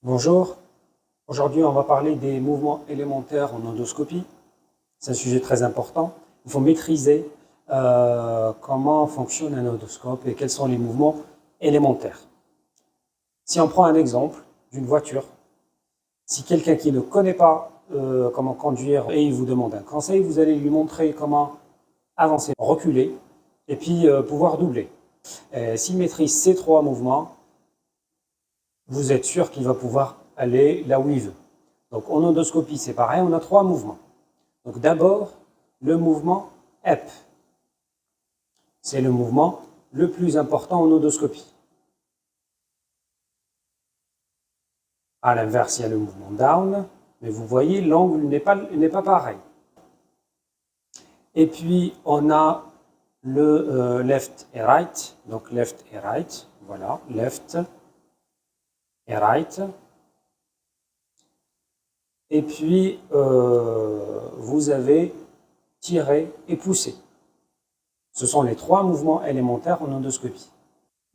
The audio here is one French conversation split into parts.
Bonjour, aujourd'hui on va parler des mouvements élémentaires en endoscopie. C'est un sujet très important. Il faut maîtriser comment fonctionne un endoscope et quels sont les mouvements élémentaires. Si on prend un exemple d'une voiture, si quelqu'un qui ne connaît pas comment conduire et il vous demande un conseil, vous allez lui montrer comment avancer, reculer et puis pouvoir doubler. S'il maîtrise ces trois mouvements, vous êtes sûr qu'il va pouvoir aller là où il veut. Donc en endoscopie, c'est pareil, on a trois mouvements. Donc d'abord, le mouvement EP. C'est le mouvement le plus important en endoscopie. À l'inverse, il y a le mouvement down, mais vous voyez, l'angle n'est pas pareil. Et puis, on a le left et right. Donc left et right, voilà, left et right. Et puis, vous avez tiré et poussé. Ce sont les trois mouvements élémentaires en endoscopie.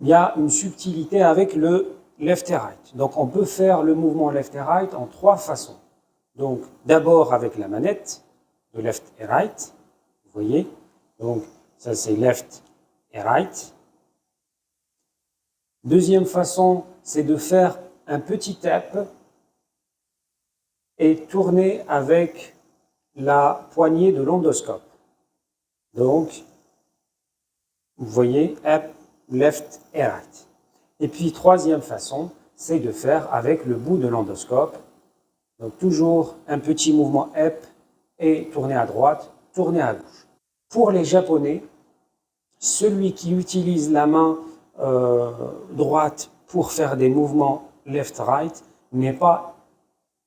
Il y a une subtilité avec le left et right. Donc, on peut faire le mouvement left et right en trois façons. Donc, d'abord avec la manette de left et right. Vous voyez? Donc, ça c'est left et right. Deuxième façon, c'est de faire un petit tap et tourner avec la poignée de l'endoscope. Donc, vous voyez, up, left et right. Et puis, troisième façon, c'est de faire avec le bout de l'endoscope. Donc, toujours un petit mouvement up et tourner à droite, tourner à gauche. Pour les Japonais, celui qui utilise la main droite pour faire des mouvements left-right n'est pas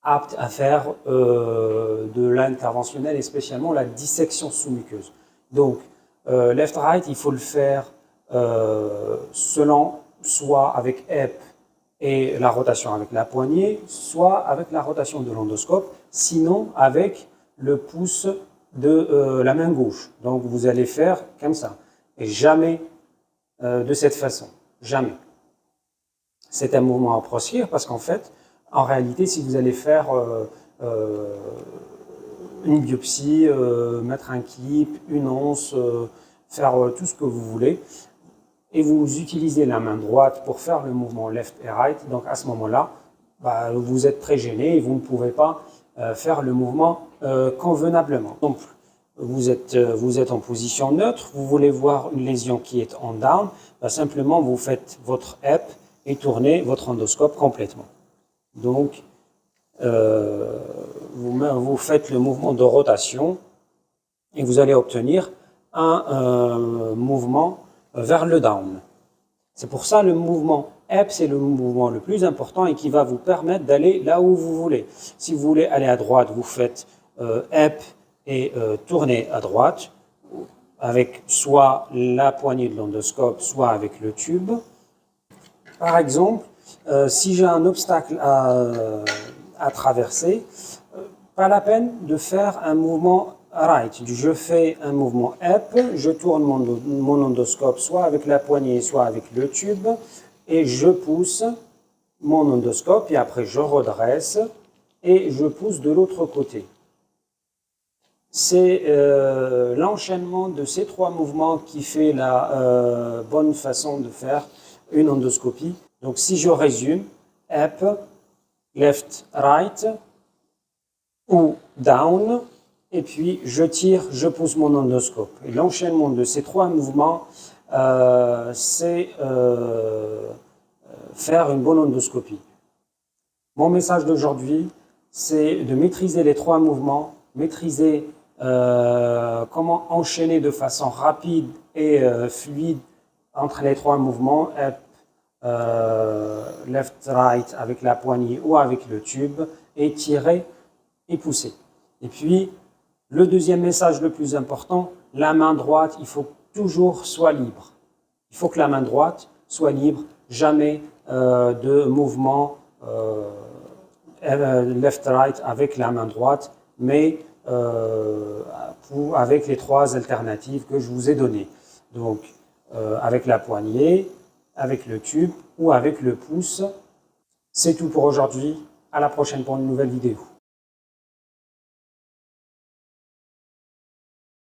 apte à faire de l'interventionnel et spécialement la dissection sous-muqueuse. Donc, left-right, il faut le faire selon soit avec EP et la rotation avec la poignée, soit avec la rotation de l'endoscope, sinon avec le pouce de la main gauche. Donc, vous allez faire comme ça. Et jamais de cette façon. Jamais. C'est un mouvement à proscrire parce qu'en fait, en réalité, si vous allez faire une biopsie, mettre un clip, une once, faire tout ce que vous voulez, et vous utilisez la main droite pour faire le mouvement left et right, donc à ce moment-là, vous êtes très gêné et vous ne pouvez pas faire le mouvement convenablement. Donc, vous êtes en position neutre, vous voulez voir une lésion qui est en down, simplement vous faites votre EP et tournez votre endoscope complètement. Donc, vous faites le mouvement de rotation et vous allez obtenir un mouvement vers le down. C'est pour ça le mouvement EP, c'est le mouvement le plus important et qui va vous permettre d'aller là où vous voulez. Si vous voulez aller à droite, vous faites EP et tournez à droite avec soit la poignée de l'endoscope, soit avec le tube. Par exemple, si j'ai un obstacle à traverser, pas la peine de faire un mouvement right. Je fais un mouvement EP, je tourne mon endoscope soit avec la poignée, soit avec le tube, et je pousse mon endoscope, et après je redresse, et je pousse de l'autre côté. C'est l'enchaînement de ces trois mouvements qui fait la bonne façon de faire une endoscopie. Donc si je résume, up, left, right ou down, et puis je tire, je pousse mon endoscope. Et l'enchaînement de ces trois mouvements, c'est faire une bonne endoscopie. Mon message d'aujourd'hui, c'est de maîtriser les trois mouvements, maîtriser comment enchaîner de façon rapide et fluide entre les trois mouvements, left, right avec la poignée ou avec le tube, et tirer et pousser. Et puis, le deuxième message le plus important, la main droite, il faut toujours soit libre. Il faut que la main droite soit libre, jamais de mouvement left-right avec la main droite, mais avec les trois alternatives que je vous ai données. Donc, avec la poignée, avec le tube ou avec le pouce C'est tout pour aujourd'hui. À la prochaine pour une nouvelle vidéo.